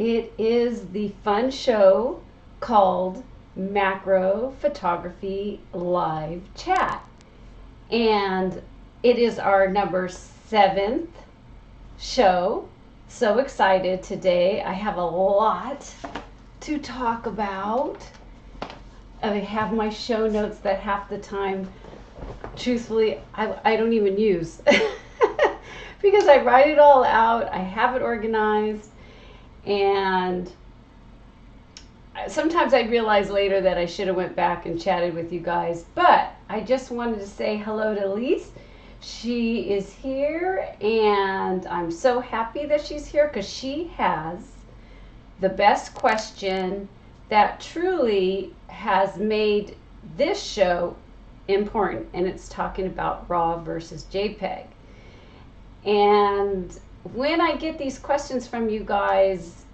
It is the fun show called Macro Photography Live Chat. And it is our number 7th show. So excited today. I have a lot to talk about. I have my show notes that half the time, truthfully, I don't even use because I write it all out. I have it organized, and sometimes I realize later that I should have went back and chatted with you guys, but I just wanted to say hello to Elise. She is here, and I'm so happy that she's here because she has the best question that truly has made this show important, and it's talking about RAW versus JPEG. And when I get these questions from you guys,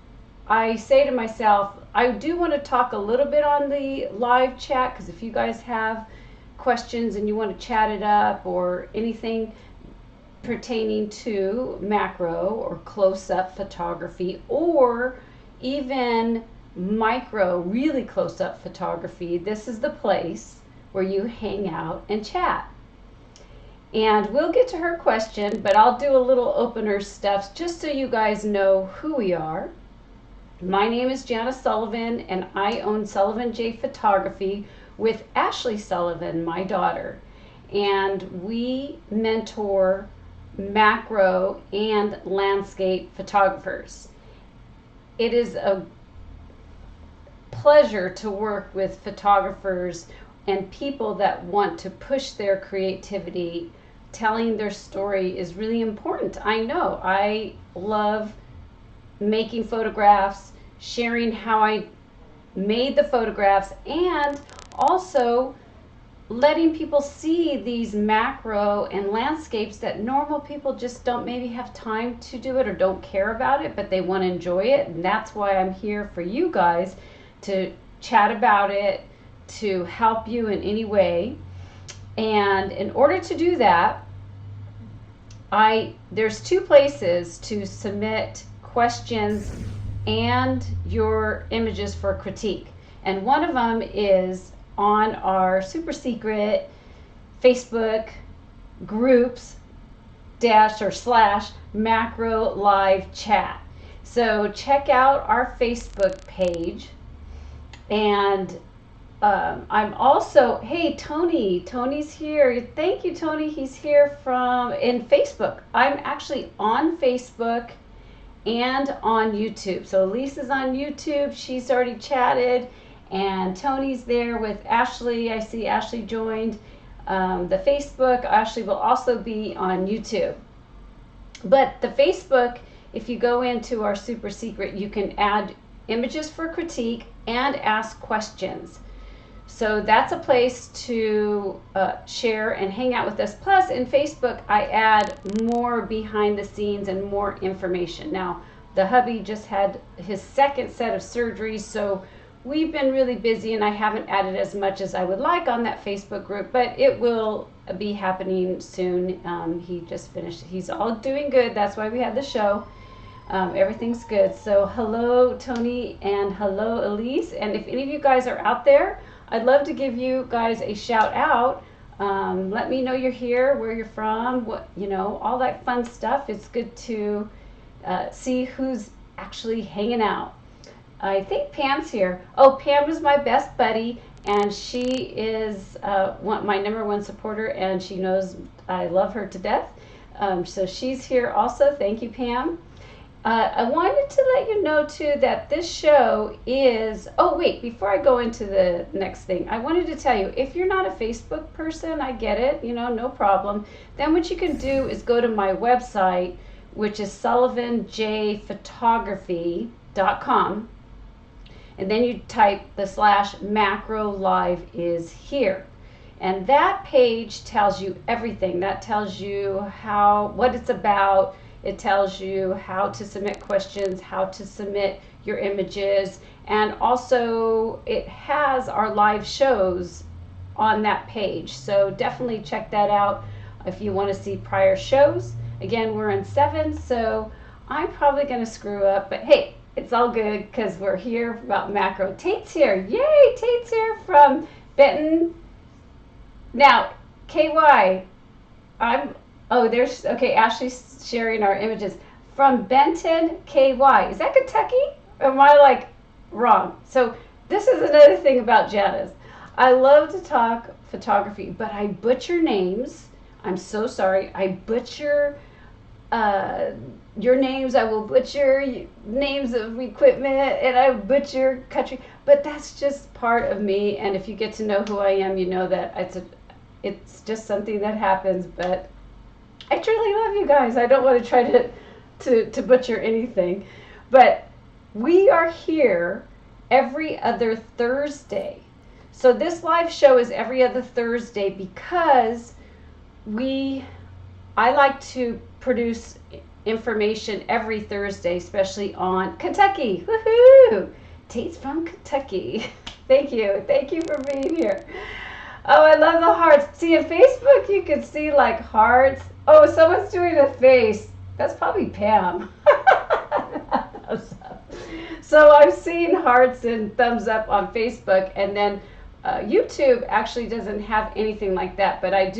I say to myself, I do want to talk a little bit on the live chat, because if you guys have questions and you want to chat it up or anything pertaining to macro or close-up photography, or even micro, really close-up photography, this is the place where you hang out and chat. And we'll get to her question, but I'll do a little opener stuff just so you guys know who we are. My name is Janice Sullivan, and I own Sullivan J Photography with Ashley Sullivan, my daughter. And we mentor macro and landscape photographers. It is a pleasure to work with photographers and people that want to push their creativity. Telling their story is really important. I know. I love making photographs, sharing how I made the photographs, and also letting people see these macro and landscapes that normal people just don't maybe have time to do it or don't care about it, but they want to enjoy it. And that's why I'm here for you guys, to chat about it, to help you in any way. And in order to do that, there's 2 places to submit questions and your images for critique. And one of them is on our super secret Facebook groups / macro live chat. So check out our Facebook page. And I'm also, hey, Tony's here. Thank you, Tony. He's here in Facebook. I'm actually on Facebook and on YouTube. So Lisa's on YouTube. She's already chatted. And Tony's there with Ashley. I see Ashley joined the Facebook. Ashley will also be on YouTube. But the Facebook, if you go into our super secret, you can add images for critique and ask questions. So that's a place to share and hang out with us. Plus, in Facebook, I add more behind the scenes and more information. Now, the hubby just had his 2nd set of surgeries, so we've been really busy, and I haven't added as much as I would like on that Facebook group, but it will be happening soon. He just finished. He's all doing good. That's why we had the show. Everything's good. So hello, Tony, and hello, Elise. And if any of you guys are out there, I'd love to give you guys a shout out. Let me know you're here, where you're from, all that fun stuff. It's good to see who's actually hanging out. I think Pam's here. Oh, Pam is my best buddy, and she is my number 1 supporter, and she knows I love her to death. So she's here also. Thank you, Pam. I wanted to let you know too that this show is, oh wait, before I go into the next thing, I wanted to tell you, if you're not a Facebook person, I get it, no problem. Then what you can do is go to my website, which is sullivanjphotography.com, and then you type the / macro live is here. And that page tells you everything. That tells you what it's about. It tells you how to submit questions, how to submit your images, and also it has our live shows on that page. So definitely check that out if you want to see prior shows. Again, we're in 7, so I'm probably going to screw up, but hey, It's all good because we're here about macro. Tate's here. Yay, Tate's here from Benton. Now, KY, okay, Ashley's sharing our images. From Benton, KY. Is that Kentucky? Or am I like wrong? So this is another thing about Janice. I love to talk photography, but I butcher names. I'm so sorry. I butcher your names. I will butcher names of equipment, and I butcher country. But that's just part of me. And if you get to know who I am, you know that it's just something that happens. But I truly love you guys. I don't want to try to butcher anything. But we are here every other Thursday. So this live show is every other Thursday because I like to produce information every Thursday, especially on Kentucky. Woohoo! Tate's from Kentucky. Thank you. Thank you for being here. Oh, I love the hearts. See, on Facebook, you can see like hearts. Oh, someone's doing a face. That's probably Pam. So I'm seeing hearts and thumbs up on Facebook, and then YouTube actually doesn't have anything like that, but I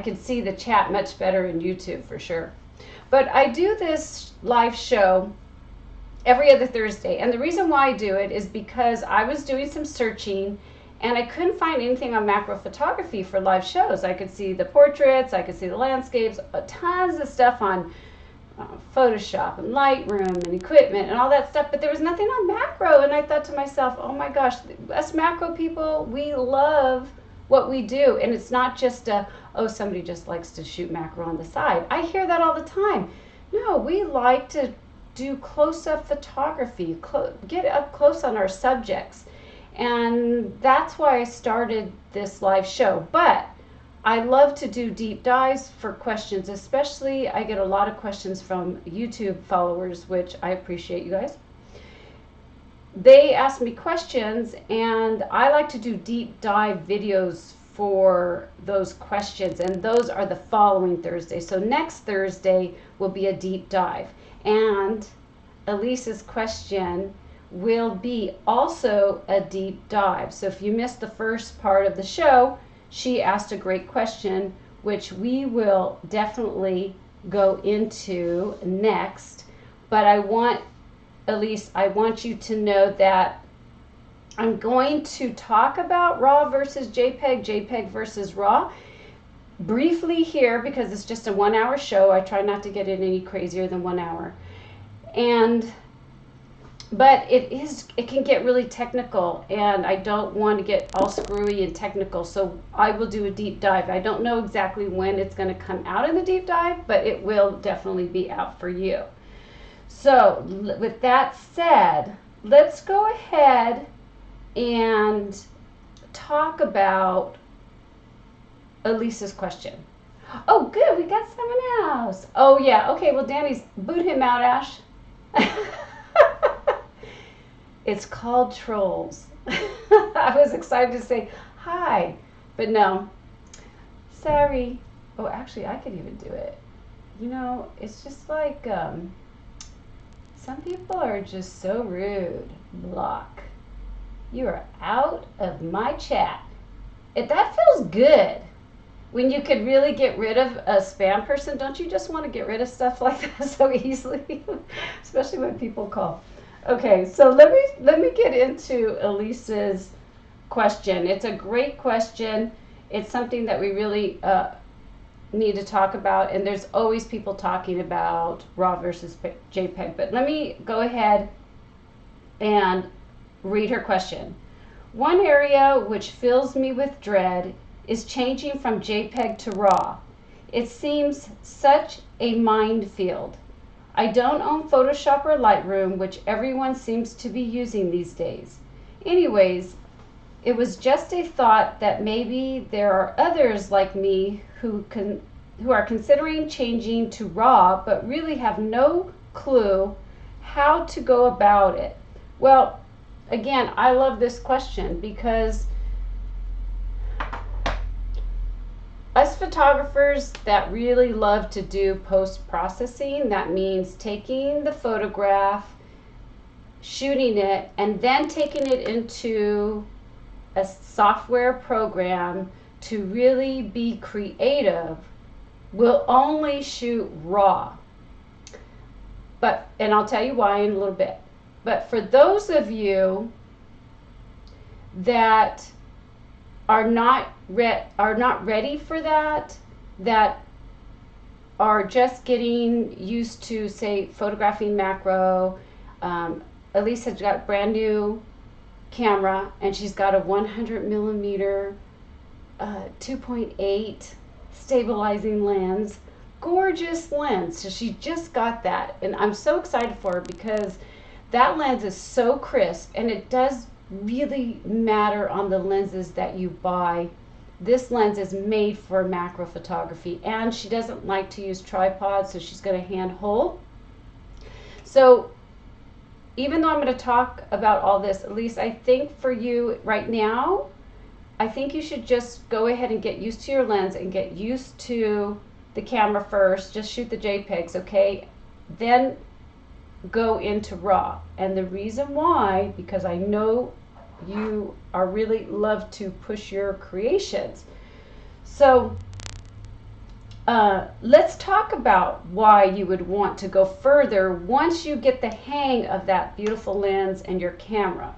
can see the chat much better in YouTube for sure. But I do this live show every other Thursday, and the reason why I do it is because I was doing some searching and I couldn't find anything on macro photography for live shows. I could see the portraits, I could see the landscapes, tons of stuff on Photoshop and Lightroom and equipment and all that stuff, but there was nothing on macro. And I thought to myself, oh my gosh, us macro people, we love what we do. And it's not just somebody just likes to shoot macro on the side. I hear that all the time. No, we like to do close-up photography, get up close on our subjects. And that's why I started this live show. But I love to do deep dives for questions, especially I get a lot of questions from YouTube followers, which I appreciate, you guys. They ask me questions, and I like to do deep dive videos for those questions, and those are the following Thursday. So next Thursday will be a deep dive, and Elise's question will be also a deep dive. So if you missed the first part of the show, she asked a great question, which we will definitely go into next. But Elise, I want you to know that I'm going to talk about RAW versus JPEG, JPEG versus RAW, briefly here because it's just a 1 hour show. I try not to get it any crazier than 1 hour. But it can get really technical, and I don't want to get all screwy and technical, so I will do a deep dive. I don't know exactly when it's going to come out in the deep dive, but it will definitely be out for you. So with that said, let's go ahead and talk about Elisa's question. Oh, good, we got someone else. Oh, yeah, okay, well, Danny's, boot him out, Ash. It's called Trolls. I was excited to say hi, but no. Sorry. Oh, actually, I could even do it. You know, it's just like, some people are just so rude. Block. You are out of my chat. That feels good. When you could really get rid of a spam person, don't you just want to get rid of stuff like that so easily? Especially when people call. Okay, so let me get into Elise's question. It's a great question. It's something that we really need to talk about, and there's always people talking about RAW versus JPEG. But let me go ahead and read her question. One area which fills me with dread is changing from JPEG to RAW. It seems such a minefield. I don't own Photoshop or Lightroom, which everyone seems to be using these days. Anyways, it was just a thought that maybe there are others like me who are considering changing to RAW, but really have no clue how to go about it. Well, again, I love this question because us photographers that really love to do post-processing, that means taking the photograph, shooting it, and then taking it into a software program to really be creative will only shoot RAW. And I'll tell you why in a little bit. But for those of you that are not ready for that, that are just getting used to, say, photographing macro, Elise has got a brand new camera, and she's got a 100 millimeter 2.8 stabilizing lens, gorgeous lens. So she just got that, and I'm so excited for her because that lens is so crisp, and it does really matter on the lenses that you buy. This lens is made for macro photography, and she doesn't like to use tripods, so she's going to hand hold. So even though I'm going to talk about all this, at least I think for you right now, I think you should just go ahead and get used to your lens and get used to the camera first. Just shoot the JPEGs, okay? Then go into RAW. And the reason why, because I know you are really love to push your creations. So let's talk about why you would want to go further once you get the hang of that beautiful lens and your camera.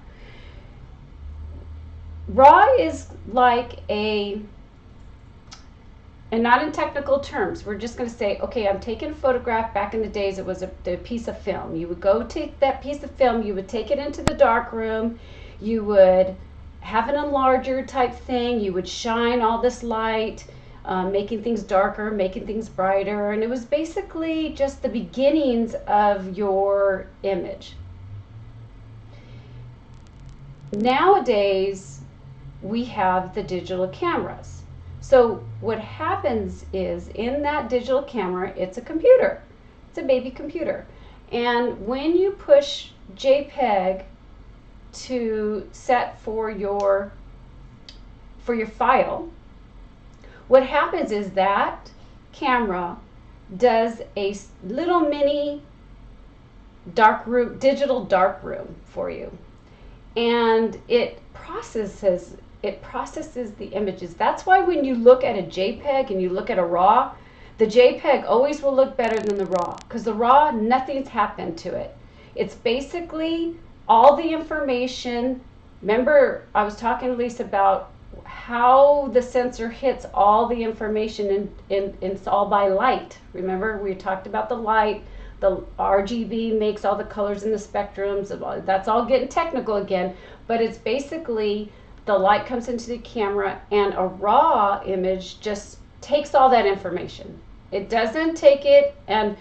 RAW is like and not in technical terms, we're just going to say, okay, I'm taking a photograph. Back in the days, it was a piece of film. You would go take that piece of film, you would take it into the dark room, you would have an enlarger type thing, you would shine all this light, making things darker, making things brighter, and it was basically just the beginnings of your image. Nowadays, we have the digital cameras. So what happens is, in that digital camera, it's a computer. It's a baby computer. And when you push JPEG to set for your file, what happens is that camera does a little mini digital darkroom for you, and it processes the images. That's why when you look at a JPEG and you look at a RAW, the JPEG always will look better than the RAW, because the RAW, nothing's happened to it. It's basically all the information. Remember, I was talking to Lisa about how the sensor hits all the information, and it's all by light. Remember, we talked about the light. The RGB makes all the colors in the spectrums. That's all getting technical again, but it's basically the light comes into the camera, and a RAW image just takes all that information. It doesn't take it and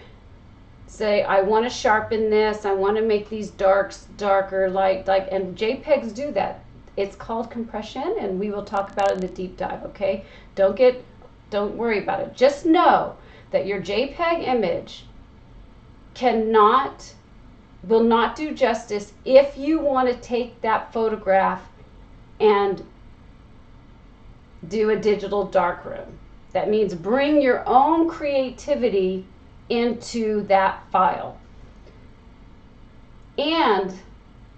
say, I want to sharpen this, I want to make these darks darker, like, and JPEGs do that. It's called compression, and we will talk about it in the deep dive, okay? Don't worry about it. Just know that your JPEG image will not do justice if you want to take that photograph and do a digital darkroom. That means bring your own creativity into that file. And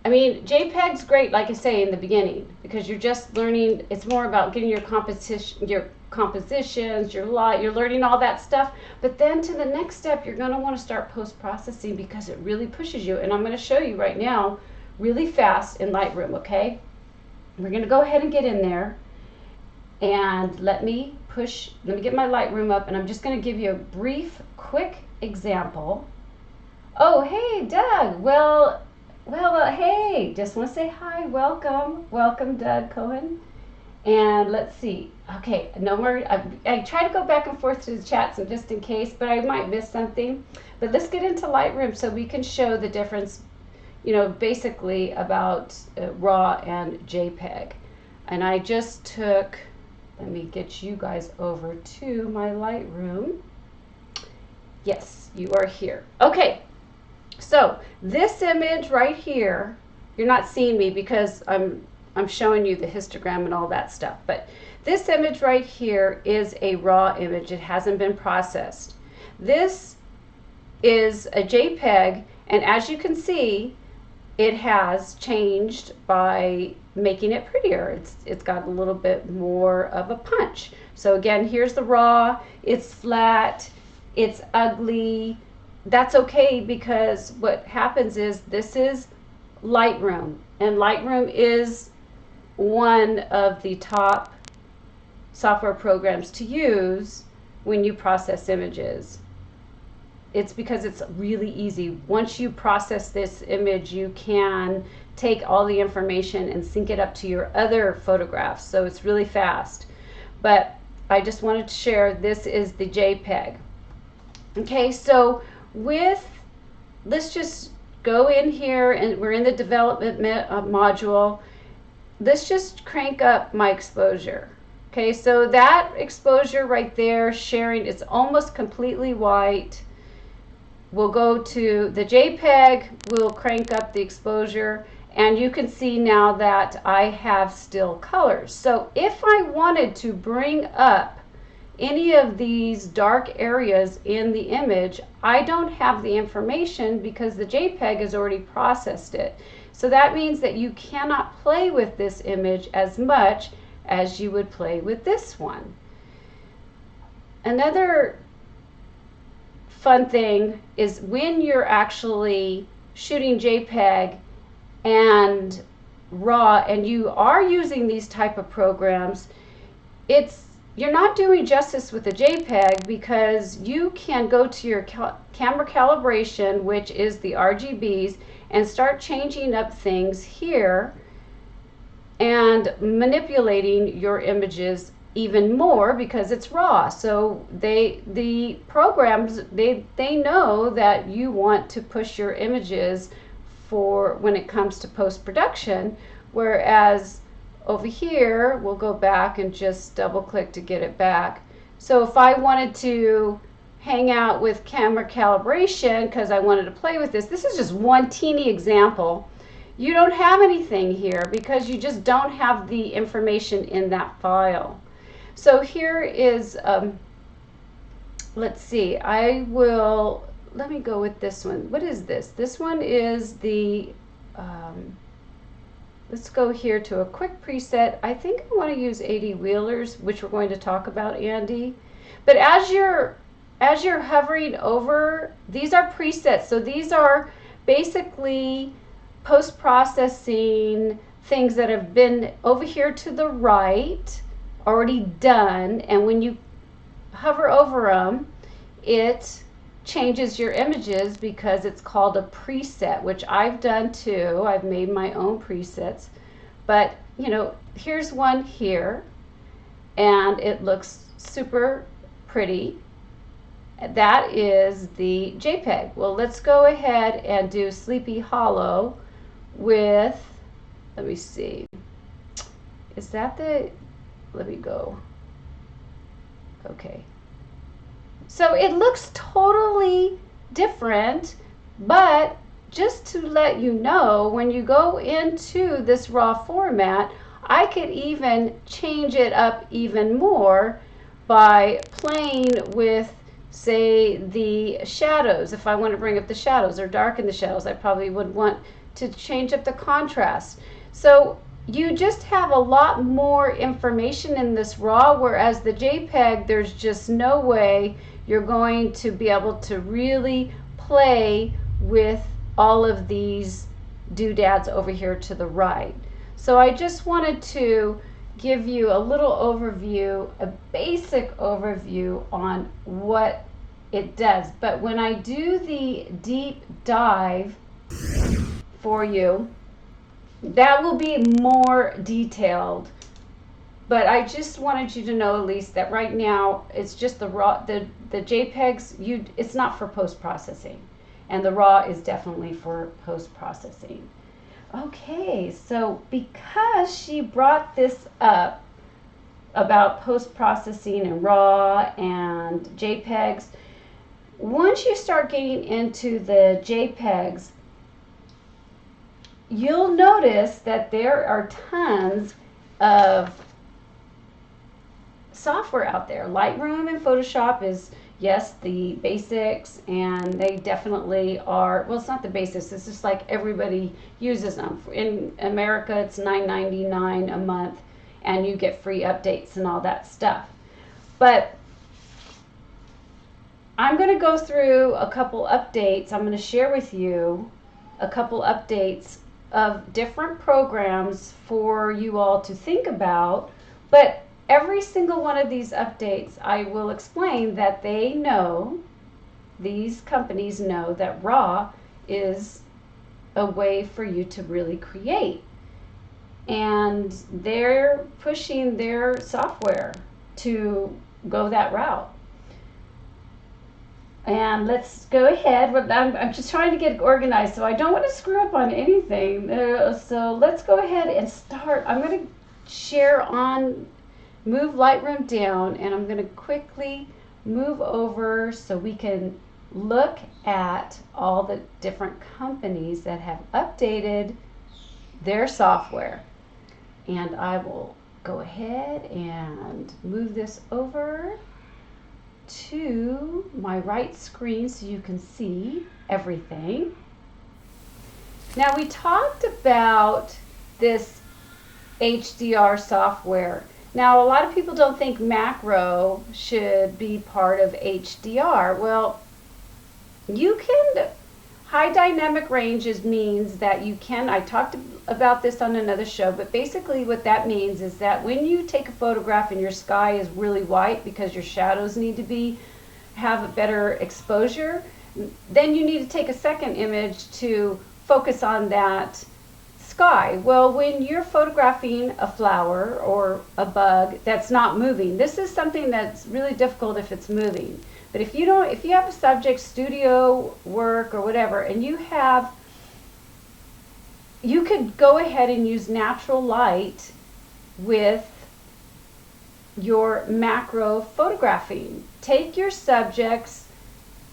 I mean, JPEG's great, like I say in the beginning, because you're just learning. It's more about getting your compositions, your light, you're learning all that stuff. But then to the next step, you're going to want to start post-processing, because it really pushes you. And I'm going to show you right now really fast in Lightroom, okay? We're going to go ahead and get in there, and let me get my Lightroom up, and I'm just going to give you a brief, quick example. Oh, hey, Doug. Well, hey, just want to say hi. Welcome, Doug Cohen. And let's see. Okay, no more. I try to go back and forth to the chats, and just in case, but I might miss something. But let's get into Lightroom so we can show the difference, you know, basically about RAW and JPEG. And I just took, let me get you guys over to my Lightroom. Yes, you are here. Okay, so this image right here, you're not seeing me because I'm showing you the histogram and all that stuff, but this image right here is a RAW image. It hasn't been processed. This is a JPEG, and as you can see, it has changed by making it prettier. It's got a little bit more of a punch. So again, here's the raw. It's flat. It's ugly. That's okay, because what happens is this is Lightroom, and Lightroom is one of the top software programs to use when you process images. It's because it's really easy. Once you process this image, you can take all the information and sync it up to your other photographs. So it's really fast. But I just wanted to share, this is the JPEG. Okay, so let's just go in here, and we're in the development module. Let's just crank up my exposure. Okay, so that exposure right there, sharing, it's almost completely white. We'll go to the JPEG, we'll crank up the exposure, and you can see now that I have still colors. So if I wanted to bring up any of these dark areas in the image, I don't have the information because the JPEG has already processed it. So that means that you cannot play with this image as much as you would play with this one. Another fun thing is when you're actually shooting JPEG and RAW, and you are using these type of programs, you're not doing justice with the JPEG, because you can go to your camera calibration, which is the RGBs, and start changing up things here and manipulating your images even more, because it's raw. So the programs, they know that you want to push your images for when it comes to post-production, whereas over here, we'll go back and just double click to get it back. So if I wanted to hang out with camera calibration because I wanted to play with this is just one teeny example. You don't have anything here because you just don't have the information in that file. So here is, let's see, let me go with this one. What is this? This one is the, let's go here to a quick preset. I think I want to use 80 wheelers, which we're going to talk about, Andy. But as you're hovering over, these are presets. So these are basically post-processing things that have been over here to the right, already done, and when you hover over them, it changes your images because it's called a preset, which I've done too. I've made my own presets, but you know, here's one here, and it looks super pretty. That is the JPEG. Well, let's go ahead and do Sleepy Hollow with, let me see, is that the, let me go, okay. So it looks totally different, but just to let you know, when you go into this raw format, I could even change it up even more by playing with, say, the shadows. If I want to bring up the shadows or darken the shadows, I probably would want to change up the contrast. So you just have a lot more information in this raw, whereas the JPEG, there's just no way you're going to be able to really play with all of these doodads over here to the right. So I just wanted to give you a little overview, a basic overview on what it does. But when I do the deep dive for you, that will be more detailed. But I just wanted you to know at least that right now it's just the raw, the JPEGs, it's not for post-processing. And the raw is definitely for post-processing. Okay, so because she brought this up about post-processing and raw and JPEGs, once you start getting into the JPEGs, you'll notice that there are tons of software out there. Lightroom and Photoshop is, yes, the basics, and they definitely are, well, it's not the basics, it's just like everybody uses them. In America, it's $9.99 a month, and you get free updates and all that stuff. But I'm going to go through a couple updates. I'm going to share with you a couple updates of different programs for you all to think about, but every single one of these updates, I will explain that they know, these companies know that RAW is a way for you to really create. And they're pushing their software to go that route. And let's go ahead. I'm just trying to get organized, so I don't want to screw up on anything. So let's go ahead and start. I'm going to share on, move Lightroom down, and I'm going to quickly move over so we can look at all the different companies that have updated their software. And I will go ahead and move this over to my right screen so you can see everything. Now, we talked about this HDR software. Now, a lot of people don't think macro should be part of HDR. Well, you can, high dynamic ranges means that you can, I talked about this on another show, but basically what that means is that when you take a photograph and your sky is really white because your shadows need to have a better exposure, then you need to take a second image to focus on that sky. Well, when you're photographing a flower or a bug that's not moving, this is something that's really difficult if it's moving. But if you have a subject, studio work or whatever, and you could go ahead and use natural light with your macro photographing. Take your subjects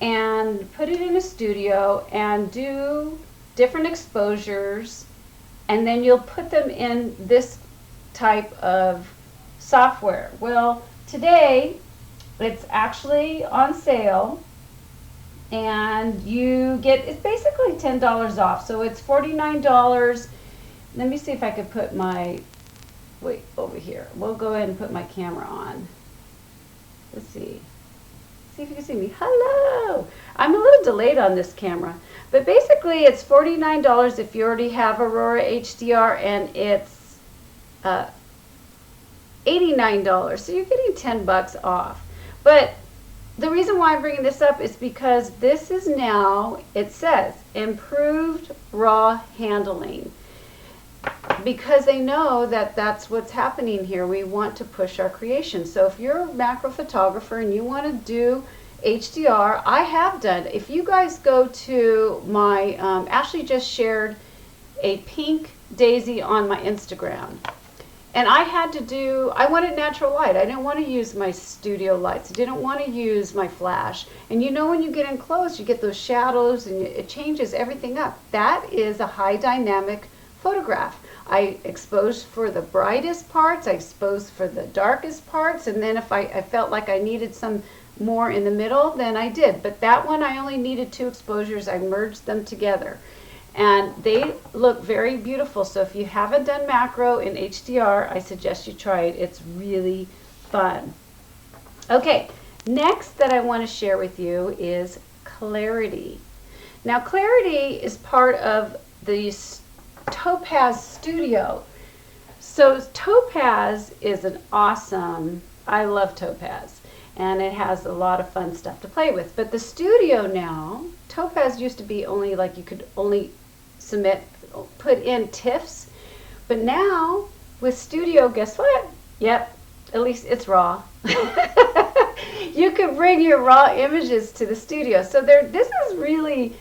and put it in a studio and do different exposures, and then you'll put them in this type of software. Well, today it's actually on sale, and you get, it's basically $10 off, so it's $49. Let me see if I could put my, wait, over here. We'll go ahead and put my camera on. Let's see if you can see me. Hello! I'm a little delayed on this camera, but basically it's $49 if you already have Aurora HDR, and it's $89, so you're getting 10 bucks off. But the reason why I'm bringing this up is because this is now, it says, improved RAW handling. Because they know that that's what's happening here. We want to push our creation. So if you're a macro photographer and you want to do HDR, I have done. If you guys go to my, Ashley just shared a pink daisy on my Instagram. And I wanted natural light. I didn't want to use my studio lights. I didn't want to use my flash. And you know, when you get in close, you get those shadows and it changes everything up. That is a high dynamic photograph. I exposed for the brightest parts, I exposed for the darkest parts, and then if I felt like I needed some more in the middle, then I did. But that one, I only needed 2 exposures. I merged them together. And they look very beautiful. So if you haven't done macro in HDR, I suggest you try it. It's really fun. Okay, next that I want to share with you is clarity. Now, clarity is part of the Topaz Studio. So Topaz is an awesome, I love Topaz, and it has a lot of fun stuff to play with. But the studio now, Topaz used to be only like you could only put in TIFFs, but now with studio, guess what? Yep, at least it's raw. You can bring your raw images to the studio. So this is really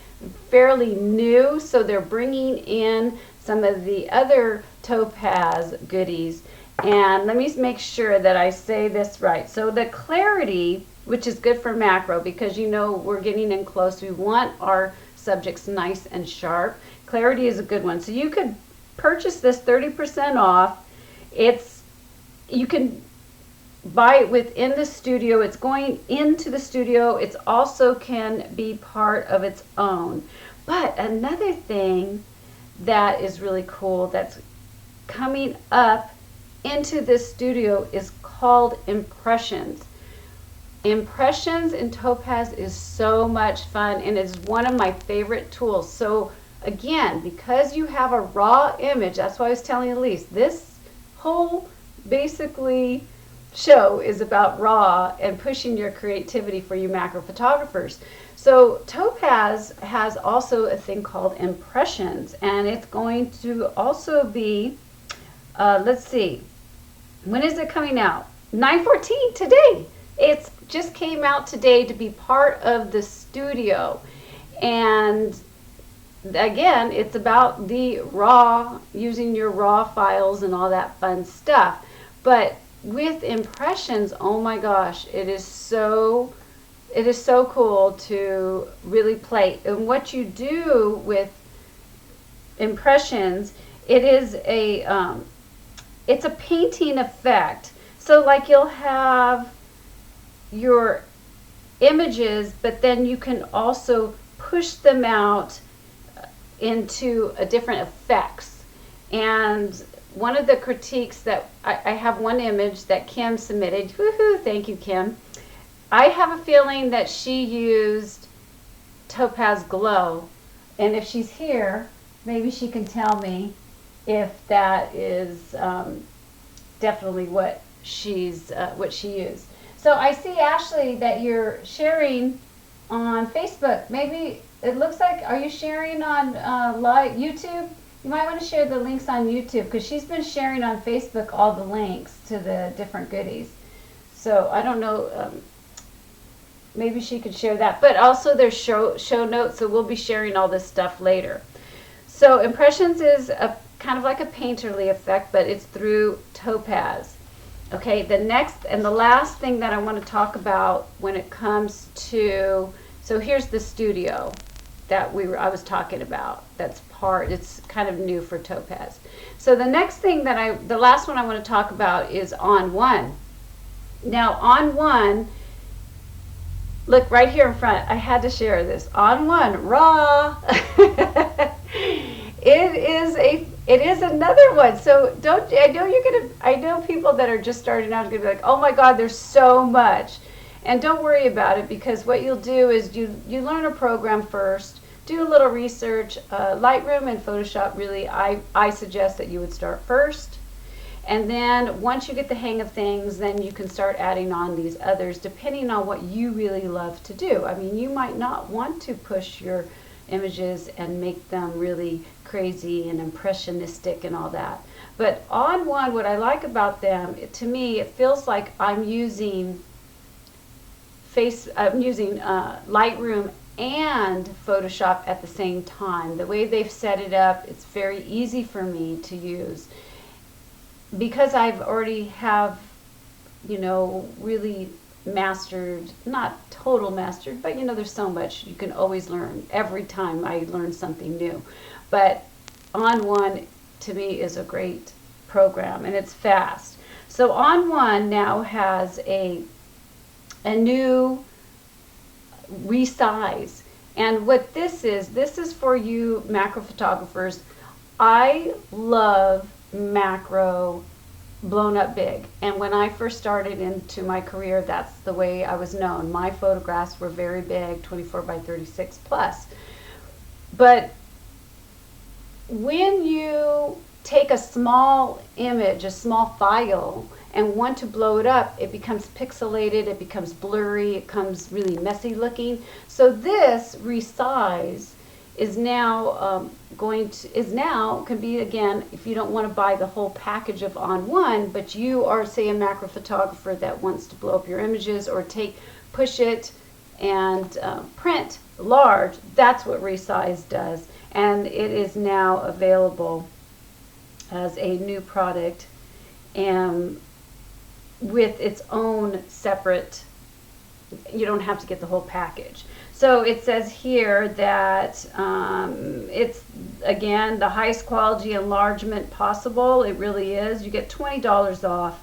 fairly new, so they're bringing in some of the other Topaz goodies. And let me make sure that I say this right. So the clarity, which is good for macro, because you know we're getting in close, we want our subjects nice and sharp. Clarity is a good one. So you could purchase this 30% off. You can within the studio. It's going into the studio. It's also can be part of its own. But another thing that is really cool that's coming up into this studio is called impressions. Impressions in Topaz is so much fun and is one of my favorite tools. So again, because you have a raw image, that's why I was telling Elise, this whole basically show is about raw and pushing your creativity for you macro photographers. So Topaz has also a thing called impressions, and it's going to also be, let's see, when is it coming out? 9/14 today. It's just came out today to be part of the studio. And again, it's about the raw, using your raw files and all that fun stuff. But with impressions, oh my gosh, it is so cool to really play. And what you do with impressions, it is it's a painting effect. So like you'll have your images, but then you can also push them out into a different effects. And one of the critiques that I have one image that Kim submitted. Woohoo! Thank you, Kim. I have a feeling that she used Topaz Glow, and if she's here, maybe she can tell me if that is definitely what she used. So I see, Ashley, that you're sharing on Facebook. Maybe it looks like, are you sharing on YouTube? You might want to share the links on YouTube, because she's been sharing on Facebook all the links to the different goodies. So I don't know, maybe she could share that. But also there's show notes, so we'll be sharing all this stuff later. So impressions is a kind of like a painterly effect, but it's through Topaz. Okay, the next and the last thing that I want to talk about when it comes to, so here's the studio that I was talking about. It's kind of new for Topaz. So the next thing the last one I want to talk about is On One. Now On One, look right here in front, I had to share this. On One, raw. It is another one. So I know people that are just starting out are gonna be like, oh my God, there's so much. And don't worry about it, because what you'll do is you learn a program first, do a little research. Lightroom and Photoshop, really, I suggest that you would start first. And then once you get the hang of things, then you can start adding on these others, depending on what you really love to do. I mean, you might not want to push your images and make them really crazy and impressionistic and all that. But On One, what I like about them, to me, it feels like I'm using Lightroom and Photoshop at the same time. The way they've set it up, it's very easy for me to use, because I've already have, really mastered, not total mastered, but there's so much you can always learn. Every time I learn something new. But On One, to me, is a great program, and it's fast. So On One now has a new resize. And what this is for you macro photographers. I love macro blown up big, and when I first started into my career, that's the way I was known. My photographs were very big, 24 by 36 plus. But when you take a small image, a small file, and want to blow it up, it becomes pixelated, it becomes blurry, it becomes really messy looking. So this resize is now can be, again, if you don't want to buy the whole package of On One, but you are, say, a macro photographer that wants to blow up your images or push it and print large. That's what resize does, and it is now available as a new product and with its own separate. You don't have to get the whole package. So it says here that it's, again, the highest quality enlargement possible. It really is. You get $20 off.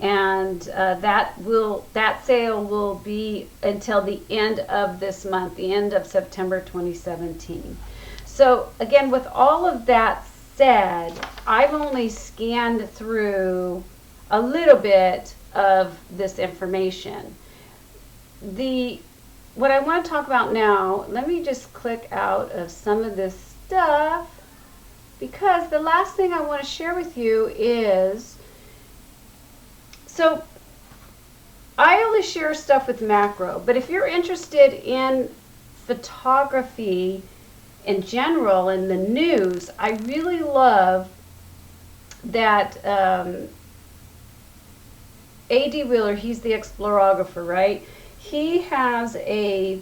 and that sale will be until the end of this month, the end of September 2017. So again, with all of that said, I've only scanned through a little bit of this information. What I want to talk about now, let me just click out of some of this stuff, because the last thing I want to share with you is, so I only share stuff with macro, but if you're interested in photography in general, in the news, I really love that A.D. Wheeler, he's the Explorographer, right? He has a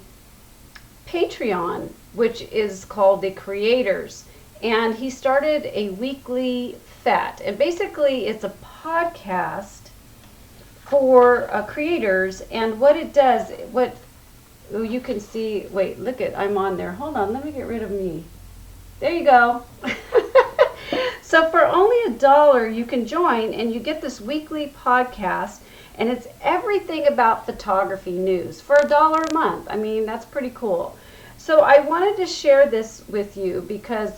Patreon, which is called The Creators, and he started a weekly FAT, and basically it's a podcast for creators, and what it does, you can see, wait, look at, I'm on there. Hold on, let me get rid of me. There you go. So for only $1, you can join and you get this weekly podcast, and it's everything about photography news for $1 a month. I mean, that's pretty cool. So I wanted to share this with you because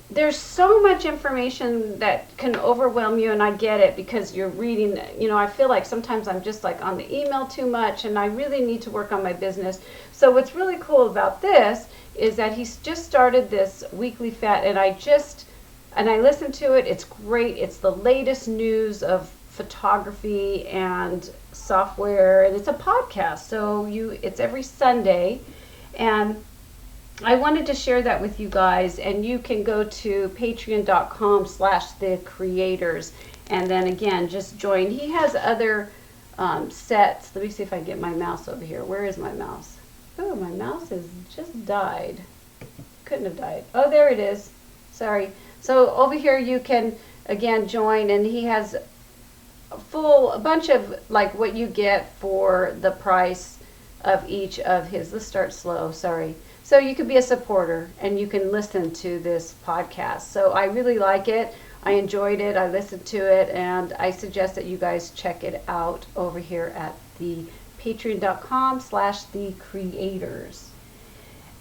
there's so much information that can overwhelm you, and I get it because you're reading, you know, I feel like sometimes I'm just like on the email too much, and I really need to work on my business. So what's really cool about this is that he's just started this weekly FAT, and I listened to it. It's great. It's the latest news of photography and software, and it's a podcast. So it's every Sunday, and I wanted to share that with you guys, and you can go to patreon.com/thecreators, and then again, just join. He has other sets. Let me see if I can get my mouse over here. Where is my mouse? Oh, my mouse has just died. Couldn't have died. Oh, there it is. Sorry. So over here you can, again, join, and he has a bunch of like what you get for the price of each of his. Let's start slow. Sorry. So you could be a supporter and you can listen to this podcast. So I really like it. I enjoyed it. I listened to it, and I suggest that you guys check it out over here at the patreon.com/thecreators.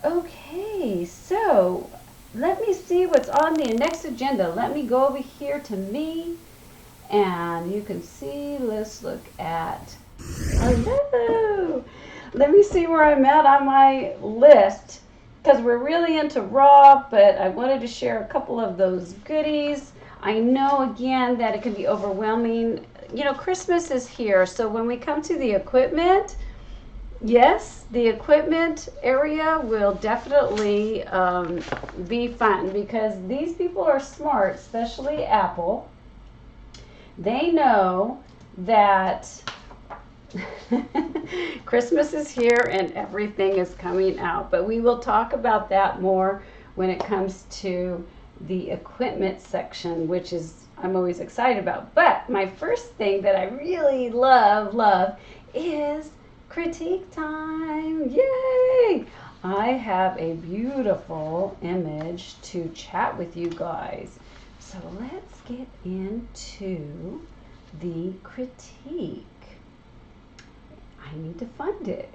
Okay, so let me see what's on the next agenda. Let me go over here to me, and you can see, let's look at, hello. Let me see where I'm at on my list, because we're really into RAW, but I wanted to share a couple of those goodies. I know, again, that it can be overwhelming. You know, Christmas is here, so when we come to the equipment, yes, the equipment area will definitely be fun, because these people are smart, especially Apple. They know that Christmas is here and everything is coming out, but we will talk about that more when it comes to the equipment section, which is I'm always excited about. But my first thing that I really love is critique time. Yay! I have a beautiful image to chat with you guys. So let's get into the critique. I need to find it.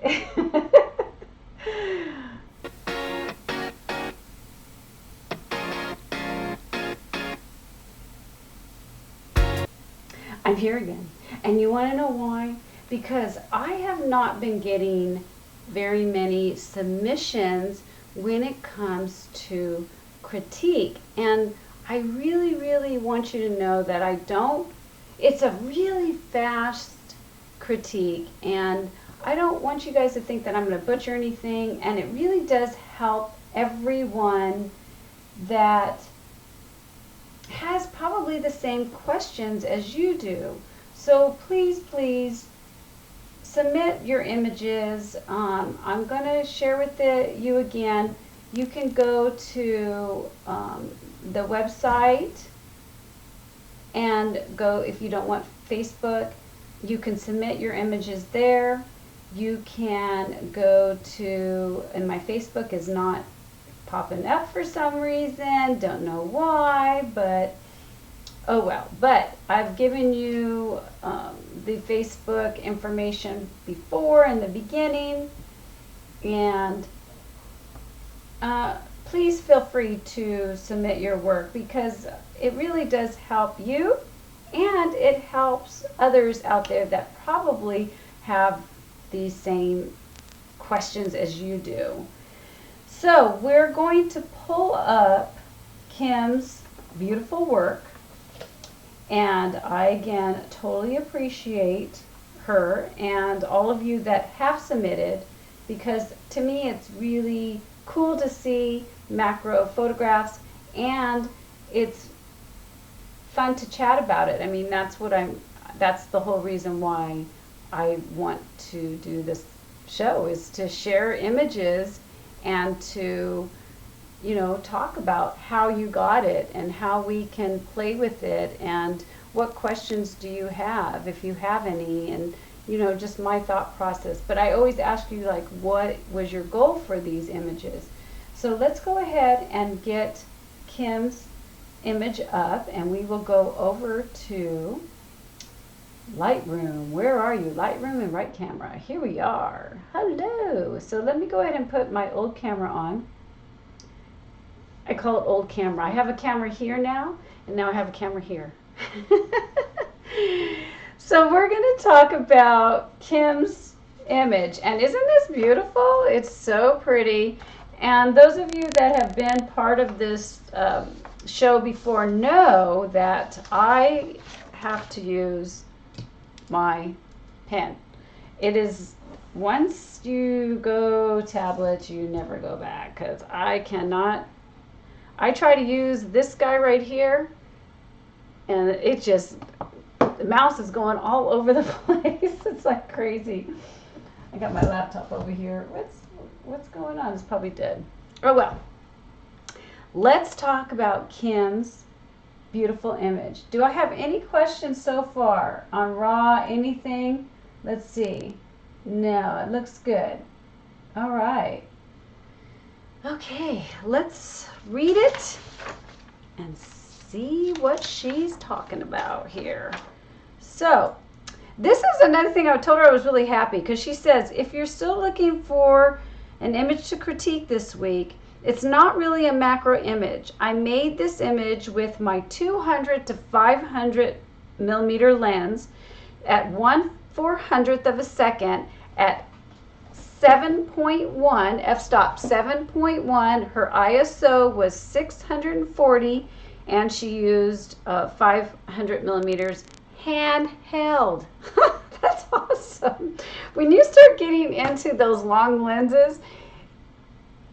I'm here again. And you want to know why? Because I have not been getting very many submissions when it comes to critique. And I really, really want you to know that it's a really fast critique, and I don't want you guys to think that I'm going to butcher anything, and it really does help everyone that has probably the same questions as you do. So please, please submit your images. I'm going to share with you again. You can go to the website and go, if you don't want Facebook, you can submit your images there. You can go to, and my Facebook is not popping up for some reason, don't know why, but Oh well, but I've given you the Facebook information before in the beginning, and please feel free to submit your work because it really does help you and it helps others out there that probably have the same questions as you do. So we're going to pull up Kim's beautiful work, and I again totally appreciate her and all of you that have submitted, because to me it's really cool to see macro photographs and it's fun to chat about it. I mean, that's the whole reason why I want to do this show, is to share images and to, you know, talk about how you got it and how we can play with it and what questions do you have, if you have any, and you know, just my thought process. But I always ask you, like, what was your goal for these images? So let's go ahead and get Kim's image up, and we will go over to Lightroom. Where are you? Lightroom and right camera. Here we are. Hello. So let me go ahead and put my old camera on. I call it old camera. I have a camera here now, and now I have a camera here. So we're going to talk about Kim's image, and isn't this beautiful? It's so pretty. And those of you that have been part of this show before know that I have to use my pen. It is, once you go tablet, you never go back, because I cannot. I try to use this guy right here, and it just, the mouse is going all over the place. It's like crazy. I got my laptop over here. What's going on? It's probably dead. Oh well. Let's talk about Kim's beautiful image. Do I have any questions so far on RAW? Anything? Let's see. No, it looks good. All right. Okay, let's read it and see what she's talking about here. So, this is another thing I told her I was really happy, because she says, if you're still looking for an image to critique this week, it's not really a macro image. I made this image with my 200 to 500 millimeter lens at 1/400th of a second at 7.1 f-stop 7.1. Her ISO was 640, and she used 500 millimeters handheld. That's awesome. When you start getting into those long lenses,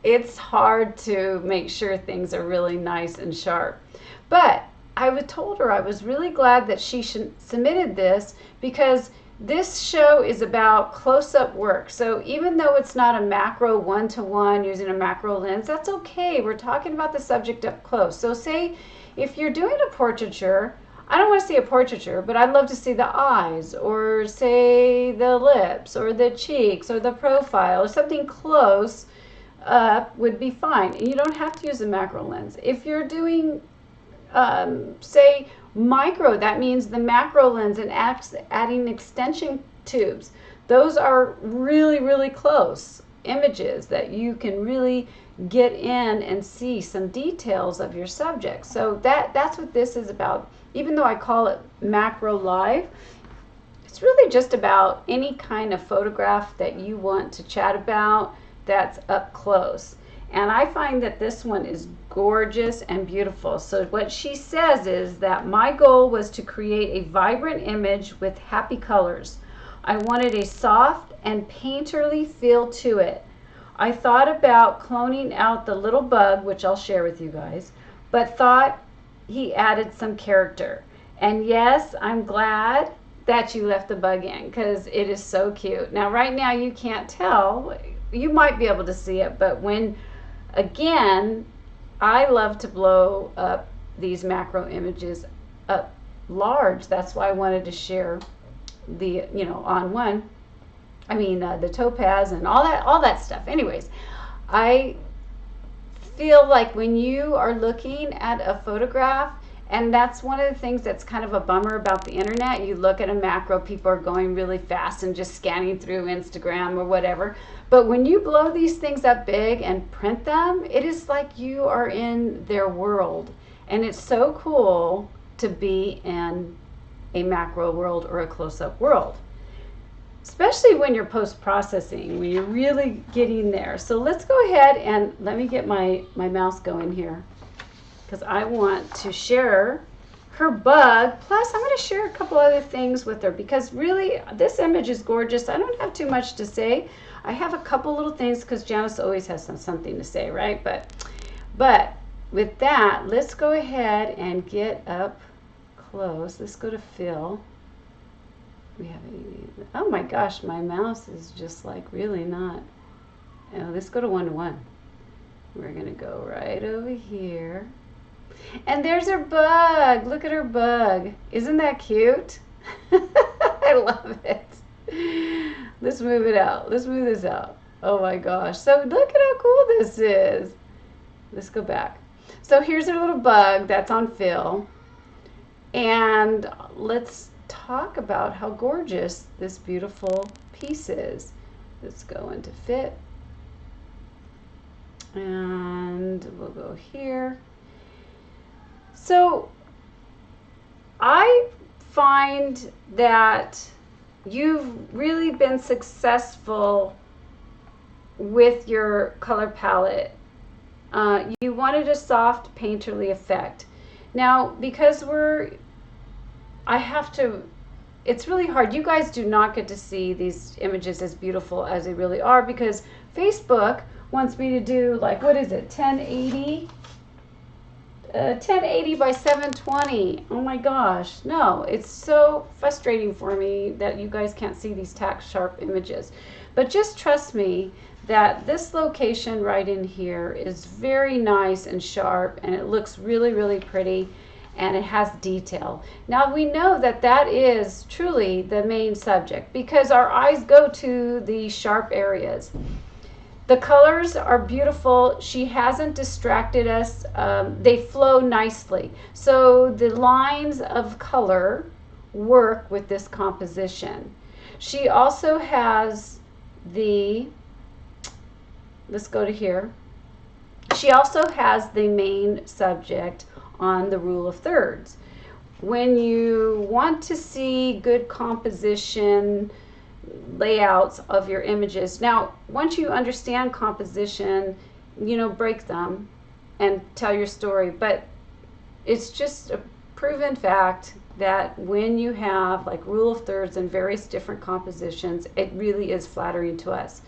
it's hard to make sure things are really nice and sharp. But I told her I was really glad that she submitted this, because this show is about close-up work. So even though it's not a macro one-to-one using a macro lens, that's okay. We're talking about the subject up close. So say if you're doing a portraiture, I don't want to see a portraiture, but I'd love to see the eyes, or say the lips, or the cheeks, or the profile, or something close up would be fine. And you don't have to use a macro lens. If you're doing, say, micro, that means the macro lens and adding extension tubes. Those are really, really close images that you can really get in and see some details of your subject. So that's what this is about. Even though I call it macro live, it's really just about any kind of photograph that you want to chat about that's up close. And I find that this one is gorgeous and beautiful. So what she says is that my goal was to create a vibrant image with happy colors. I wanted a soft and painterly feel to it. I thought about cloning out the little bug, which I'll share with you guys, but thought he added some character. And yes, I'm glad that you left the bug in, because it is so cute. Now right now you can't tell. You might be able to see it, but when, again, I love to blow up these macro images up large. That's why I wanted to share the, you know, on one, the Topaz and all that stuff. Anyways, I feel like when you are looking at a photograph And that's one of the things that's kind of a bummer about the internet. You look at a macro, people are going really fast and just scanning through Instagram or whatever. But when you blow these things up big and print them, it is like you are in their world. And it's so cool to be in a macro world or a close-up world, especially when you're post-processing, when you're really getting there. So let's go ahead and let me get my mouse going here, because I want to share her bug. Plus, I'm going to share a couple other things with her, because really, this image is gorgeous. I don't have too much to say. I have a couple little things, because Janice always has something to say, right? But with that, let's go ahead and get up close. Let's go to fill. We have oh my gosh, my mouse is just like really not. Oh, let's go to 1:1. We're going to go right over here. And there's her bug. Look at her bug. Isn't that cute? I love it. Let's move it out. Let's move this out. Oh my gosh. So look at how cool this is. Let's go back. So here's our little bug that's on fill. And let's talk about how gorgeous this beautiful piece is. Let's go into fit. And we'll go here. So I find that you've really been successful with your color palette. You wanted a soft painterly effect. Now, because it's really hard. You guys do not get to see these images as beautiful as they really are, because Facebook wants me to do, like, what is it, 1080? 1080 by 720. Oh my gosh. No, it's so frustrating for me that you guys can't see these tack sharp images. But just trust me that this location right in here is very nice and sharp, and it looks really, really pretty, and it has detail. Now we know that that is truly the main subject, because our eyes go to the sharp areas. The colors are beautiful. She hasn't distracted us. They flow nicely. So the lines of color work with this composition. She also has let's go to here. She also has the main subject on the rule of thirds. When you want to see good composition layouts of your images, now once you understand composition, break them and tell your story. But it's just a proven fact that when you have like rule of thirds and various different compositions, it really is flattering to us.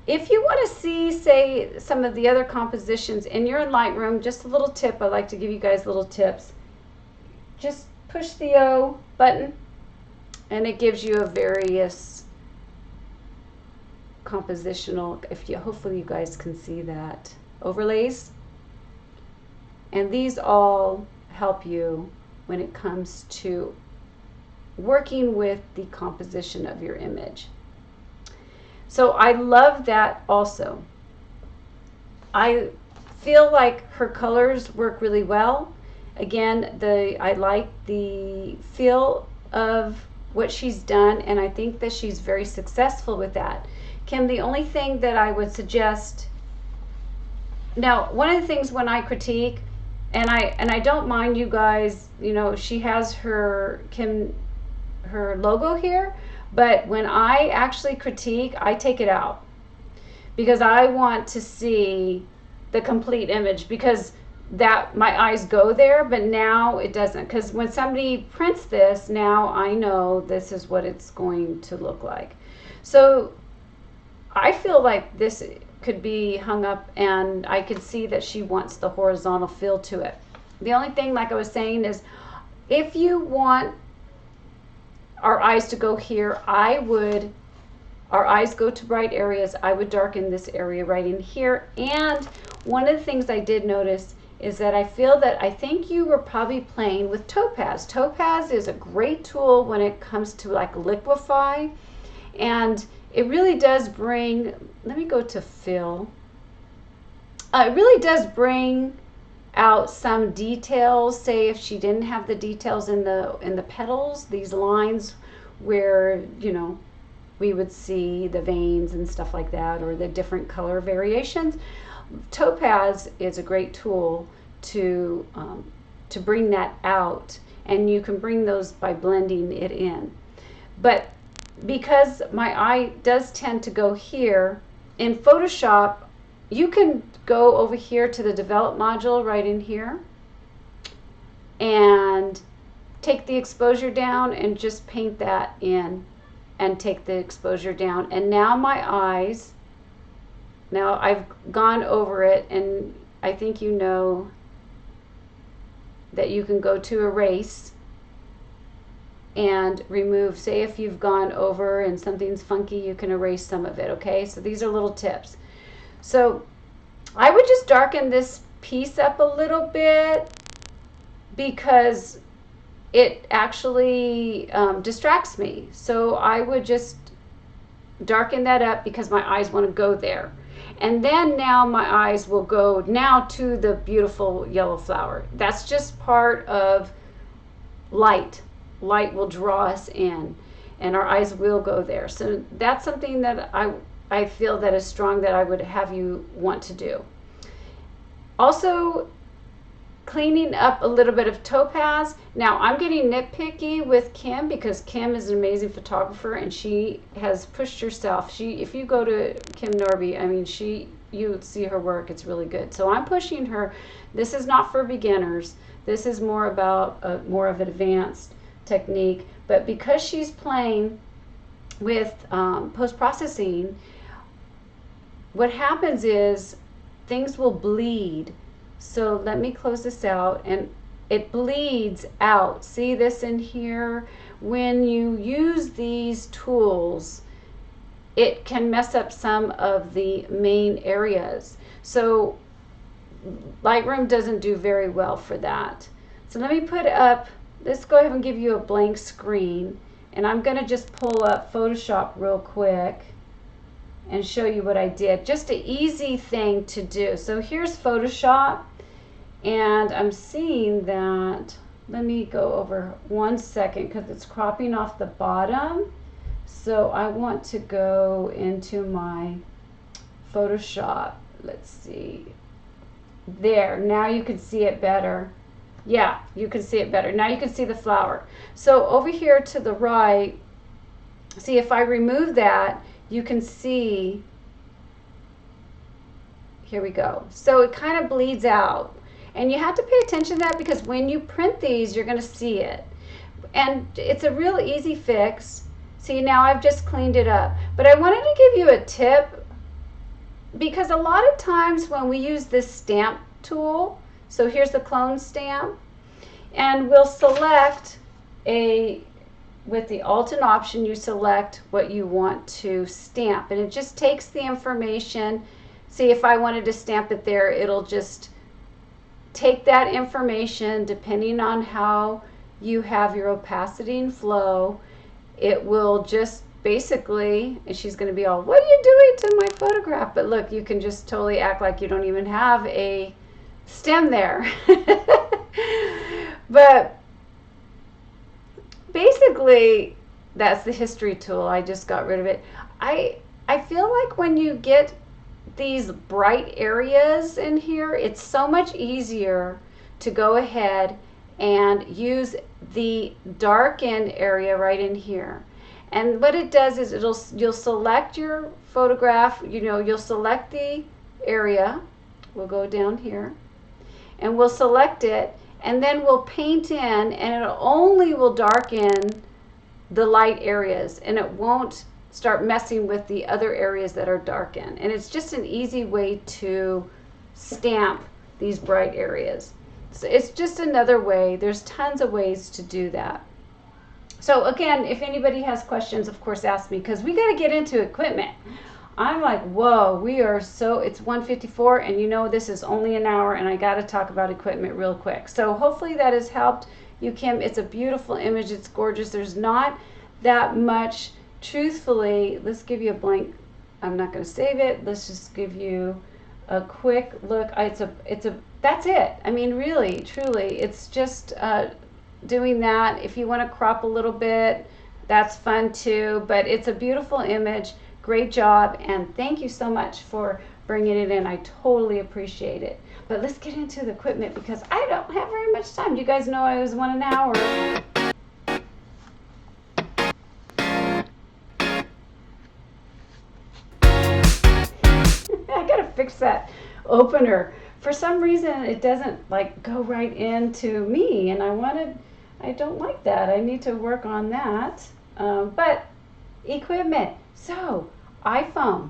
If you want to see, say, some of the other compositions and you're in Lightroom, just a little tip, I like to give you guys little tips. Just push the O button and it gives you a various compositional, hopefully you guys can see that, overlays. And these all help you when it comes to working with the composition of your image. So I love that also. I feel like her colors work really well. Again, I like the feel of what she's done, and I think that she's very successful with that. Kim, the only thing that I would suggest, now one of the things when I critique, and I don't mind you guys, she has her logo here, but when I actually critique, I take it out, because I want to see the complete image, because that my eyes go there, but now it doesn't, because when somebody prints this, now I know this is what it's going to look like. So I feel like this could be hung up, and I could see that she wants the horizontal feel to it. The only thing, like I was saying, is if you want our eyes to go here, our eyes go to bright areas, I would darken this area right in here. And one of the things I did notice is that I think you were probably playing with Topaz. Topaz is a great tool when it comes to like liquefy, and it really does bring, let me go to fill. It really does bring out some details. Say if she didn't have the details in the petals, these lines where, you know, we would see the veins and stuff like that, or the different color variations. Topaz is a great tool to bring that out, and you can bring those by blending it in. But because my eye does tend to go here, in Photoshop, you can go over here to the develop module right in here and take the exposure down and just paint that in, and take the exposure down. And now my eyes, now I've gone over it, and I think you know that you can go to erase and remove. Say if you've gone over and something's funky, you can erase some of it, okay? So these are little tips. So I would just darken this piece up a little bit because it actually distracts me. So I would just darken that up because my eyes want to go there. And then now my eyes will go now to the beautiful yellow flower. That's just part of light. Light will draw us in, and our eyes will go there. So that's something that I feel that is strong that I would have you want to do. Also, cleaning up a little bit of Topaz. Now I'm getting nitpicky with Kim because Kim is an amazing photographer, and she has pushed herself. If you go to Kim Norby, I mean, you see her work, it's really good. So I'm pushing her. This is not for beginners. This is more about more of an advanced technique. But because she's playing with post-processing, what happens is things will bleed. So let me close this out, and it bleeds out. See this in here? When you use these tools, it can mess up some of the main areas. So Lightroom doesn't do very well for that. So let me put up, let's go ahead and give you a blank screen, and I'm going to just pull up Photoshop real quick and show you what I did. Just an easy thing to do. So here's Photoshop, and I'm seeing that, let me go over 1 second because it's cropping off the bottom. So I want to go into my Photoshop. Let's see. There, now you can see it better. Yeah, you can see it better. Now you can see the flower. So over here to the right, see if I remove that, you can see, here we go. So it kind of bleeds out. And you have to pay attention to that because when you print these, you're going to see it. And it's a real easy fix. See, now I've just cleaned it up. But I wanted to give you a tip because a lot of times when we use this stamp tool, so here's the clone stamp, and we'll select with the Alt and Option, you select what you want to stamp, and it just takes the information. See, if I wanted to stamp it there, it'll just take that information depending on how you have your opacity and flow. It will just basically, and she's going to be all, what are you doing to my photograph? But look, you can just totally act like you don't even have a stem there. But basically, that's the history tool. I just got rid of it. I feel like when you get these bright areas in here, it's so much easier to go ahead and use the darken area right in here. And what it does is you'll select your photograph, you'll select the area. We'll go down here and we'll select it, and then we'll paint in, and it only will darken the light areas, and it won't start messing with the other areas that are darkened. And it's just an easy way to stamp these bright areas. So it's just another way. There's tons of ways to do that. So again, if anybody has questions, of course, ask me, because we got to get into equipment. I'm like, whoa, we are so, it's 1:54, and this is only an hour, and I got to talk about equipment real quick. So hopefully that has helped you, Kim. It's a beautiful image. It's gorgeous. There's not that much. Truthfully, let's give you a blank. I'm not going to save it. Let's just give you a quick look. That's it. I mean, really, truly, it's just doing that. If you want to crop a little bit, that's fun too, but it's a beautiful image. Great job, and thank you so much for bringing it in. I totally appreciate it. But let's get into the equipment because I don't have very much time. You guys know I was 1 hour. I gotta fix that opener. For some reason, it doesn't like go right into me, and I don't like that. I need to work on that. But equipment. So iPhone.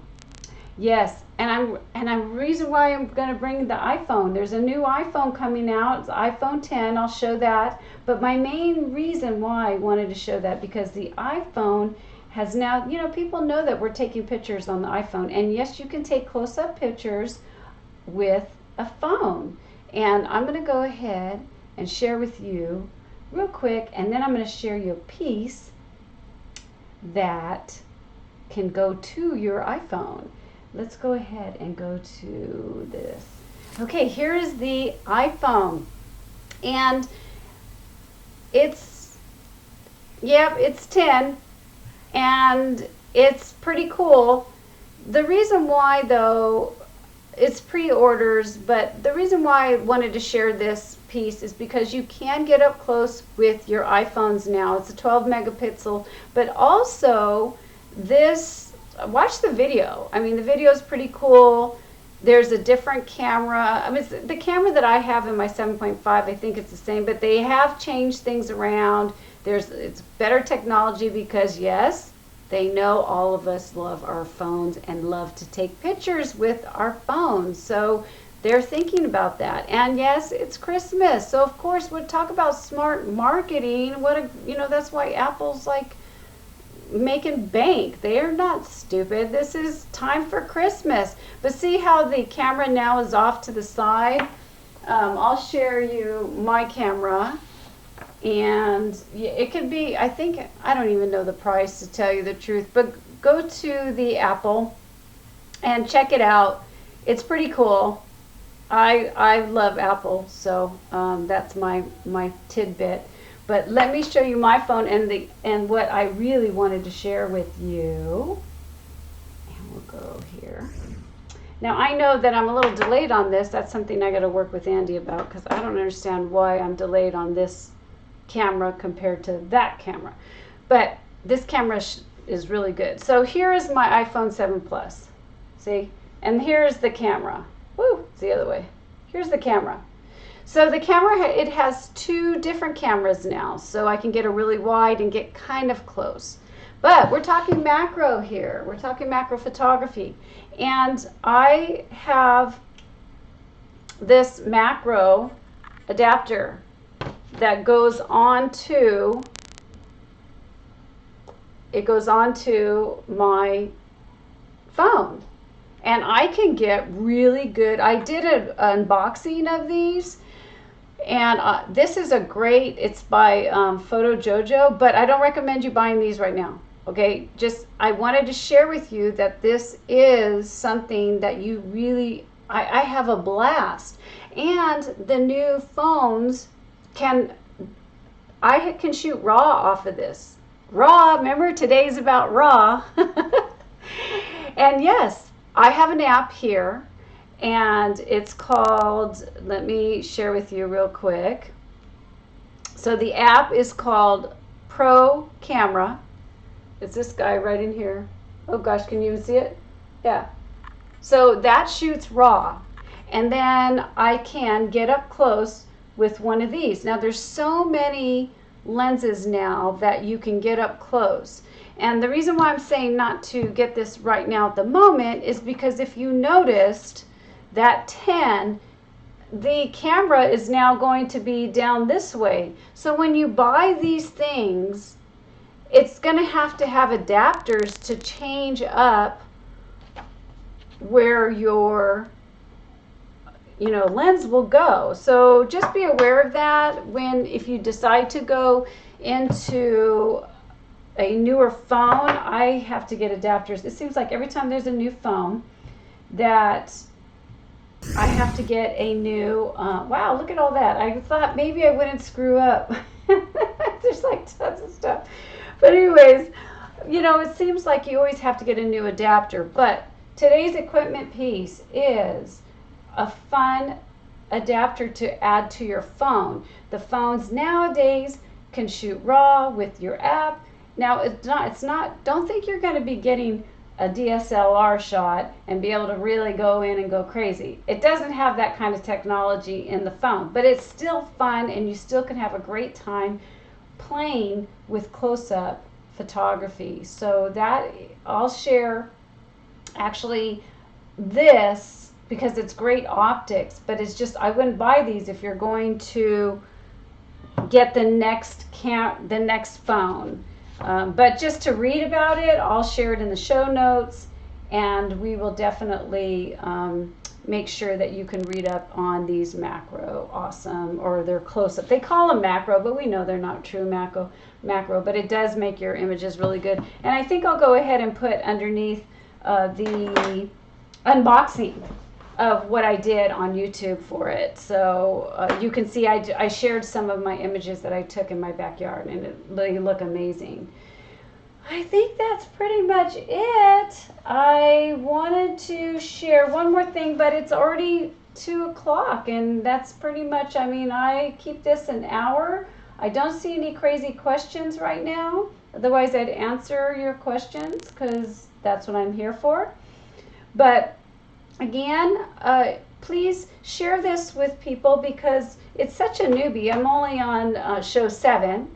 Yes, and reason why I'm going to bring the iPhone. There's a new iPhone coming out. It's iPhone 10. I'll show that. But my main reason why I wanted to show that because the iPhone has now, you know, people know that we're taking pictures on the iPhone. And yes, you can take close-up pictures with a phone. And I'm going to go ahead and share with you real quick, and then I'm going to share you a piece that can go to your iPhone. Let's go ahead and go to this. Okay, here is the iPhone, and it's 10, and it's pretty cool. The reason why, though, it's pre-orders, but the reason why I wanted to share this piece is because you can get up close with your iPhones now. It's a 12 megapixel, but also this, watch the video. I mean, the video is pretty cool. There's a different camera. I mean, the camera that I have in my 7.5, I think it's the same, but they have changed things around. It's better technology because, yes, they know all of us love our phones and love to take pictures with our phones. So they're thinking about that. And yes, it's Christmas. So of course, we'll talk about smart marketing. That's why Apple's like making bank. They are not stupid. This is time for Christmas. But see how the camera now is off to the side? I'll share you my camera. And it could be, I don't even know the price to tell you the truth, but go to the Apple and check it out. It's pretty cool. I love Apple, so that's my tidbit. But let me show you my phone and what I really wanted to share with you. And we'll go here. Now I know that I'm a little delayed on this. That's something I got to work with Andy about because I don't understand why I'm delayed on this camera compared to that camera, but this camera is really good. So here is my iPhone 7 Plus, see, and here's the camera. Woo, it's the other way. Here's the camera. So the camera, it has two different cameras now, so I can get a really wide and get kind of close. But we're talking macro here. We're talking macro photography, and I have this macro adapter that goes onto my phone, and I can get really good. I did an unboxing of these, and this is a great, it's by Photo Jojo, but I don't recommend you buying these right now. Okay, just I wanted to share with you that this is something that you really, I have a blast. And the new phones I can shoot RAW off of this. RAW, remember today's about RAW. And yes, I have an app here, and it's called, let me share with you real quick. So the app is called Pro Camera. It's this guy right in here. Oh gosh, can you even see it? Yeah. So that shoots RAW. And then I can get up close with one of these. Now there's so many lenses now that you can get up close. And the reason why I'm saying not to get this right now at the moment is because if you noticed that 10, the camera is now going to be down this way. So when you buy these things, it's going to have adapters to change up where your lens will go. So just be aware of that if you decide to go into a newer phone. I have to get adapters. It seems like every time there's a new phone that I have to get a new, wow, look at all that. I thought maybe I wouldn't screw up. There's like tons of stuff. But anyways, you know, it seems like you always have to get a new adapter. But today's equipment piece is a fun adapter to add to your phone. The phones nowadays can shoot RAW with your app. Now it's not, don't think you're going to be getting a DSLR shot and be able to really go in and go crazy. It doesn't have that kind of technology in the phone, but it's still fun and you still can have a great time playing with close-up photography. So that I'll share actually this because it's great optics, but it's just, I wouldn't buy these if you're going to get the next phone. But just to read about it, I'll share it in the show notes, and we will definitely make sure that you can read up on these macro awesome, or they're close-up. They call them macro, but we know they're not true macro, but it does make your images really good. And I think I'll go ahead and put underneath the unboxing of what I did on YouTube for it. So you can see I shared some of my images that I took in my backyard, and they look amazing. I think that's pretty much it. I wanted to share one more thing, but it's already 2 o'clock, and that's pretty much, I mean, I keep this an hour. I don't see any crazy questions right now. Otherwise, I'd answer your questions because that's what I'm here for. But again, please share this with people because it's such a newbie. I'm only on show 7,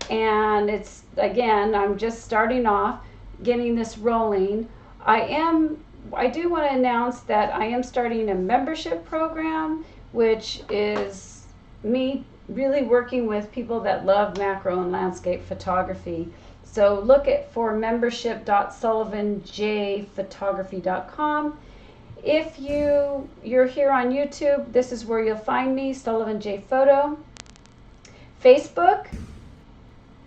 and it's, again, I'm just starting off getting this rolling. I do want to announce that I am starting a membership program, which is me really working with people that love macro and landscape photography. So look for membership.sullivanjphotography.com. If you're here on YouTube, this is where you'll find me, Sullivan J Photo. Facebook,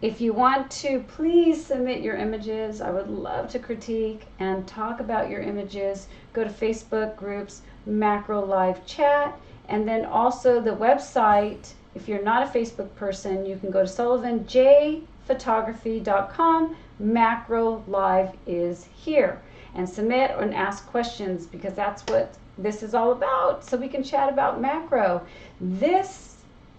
if you want to, please submit your images. I would love to critique and talk about your images. Go to Facebook groups, Macro Live Chat, and then also the website. If you're not a Facebook person, you can go to sullivanjphotography.com. Macro Live is here. And submit and ask questions because that's what this is all about, so we can chat about macro. This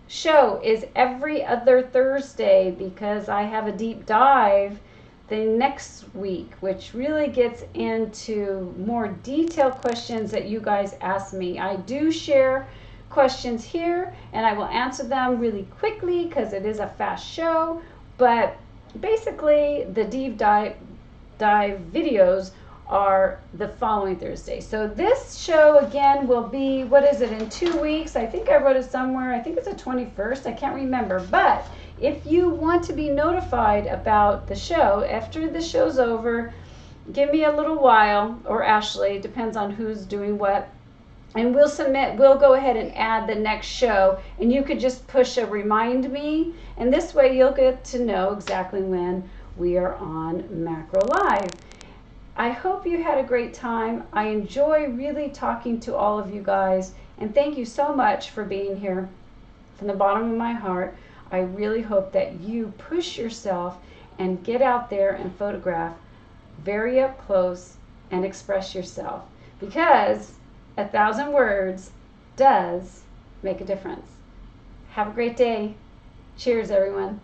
show is every other Thursday because I have a deep dive the next week, which really gets into more detailed questions that you guys ask me. I do share questions here and I will answer them really quickly because it is a fast show, but basically the deep dive videos are the following Thursday. So this show again will be, what is it, in 2 weeks? I think I wrote it somewhere. I think it's the 21st. I can't remember. But if you want to be notified about the show after the show's over, give me a little while, or Ashley, depends on who's doing what, and we'll go ahead and add the next show, and you could just push a remind me, and this way you'll get to know exactly when we are on Macro Live. I hope you had a great time. I enjoy really talking to all of you guys, and thank you so much for being here from the bottom of my heart. I really hope that you push yourself and get out there and photograph very up close and express yourself, because 1,000 words does make a difference. Have a great day. Cheers, everyone.